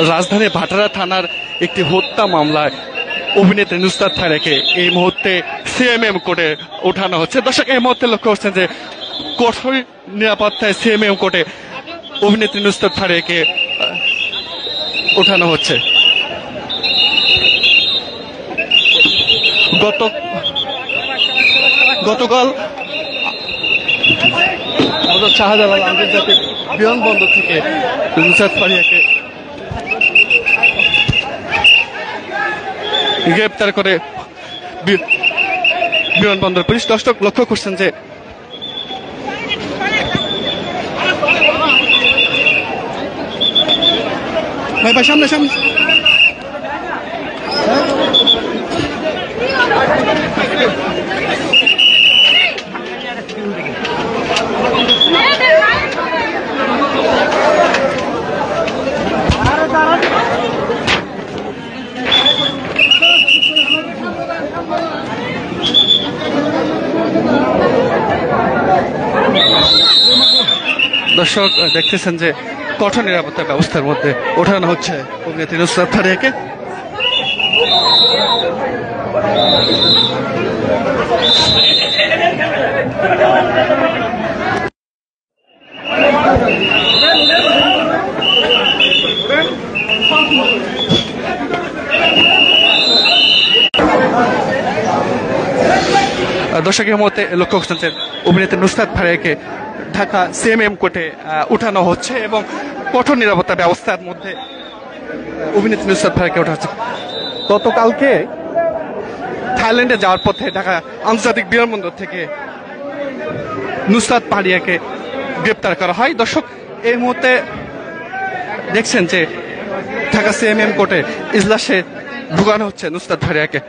রাজধানী ভাটারা থানার একটি হত্যা মামলায় অভিনেত্রী নুসরাত ফারিয়াকে এই মুহূর্তে সিএমএম কোর্টে ওঠানো হচ্ছে। দর্শক, এই মুহূর্তে লক্ষ্য করছেন যে কঠোর নিরাপত্তায় সিএমএম কোর্টে অভিনেত্রী নুসরাত ফারিয়াকে ওঠানো হচ্ছে। গতকাল শাহজালাল আন্তর্জাতিক বিমানবন্দর থেকে নুসরাত ফারিয়াকে গ্রেপ্তার করে বিমানবন্দর পুলিশ। দর্শক, লক্ষ্য করছেন যে ভাই সামনে সামনে দর্শক দেখতেছেন যে কঠোর নিরাপত্তা ব্যবস্থার মধ্যে ওঠানো হচ্ছে অভিনেত্রী নুসরাত ফারিয়াকে। দর্শকের মধ্যে লক্ষ্য করছেন যে অভিনেত্রী নুসরাত ফারিয়াকে ঢাকা সিএমএম কোর্টে উঠানো হচ্ছে এবং কঠোর নিরাপত্তা ব্যবস্থার মধ্যে অভিনেত্রী নুসরাত ফারিয়াকে ওঠা হচ্ছে। গতকালকে থাইল্যান্ডে যাওয়ার পথে ঢাকা আন্তর্জাতিক বিমানবন্দর থেকে নুসরাত ফারিয়াকে গ্রেপ্তার করা হয়। দর্শক, এই মুহূর্তে দেখছেন যে ঢাকা সিএমএম কোর্টে ইজলাসে ঢুকানো হচ্ছে নুসরাত ফারিয়াকে।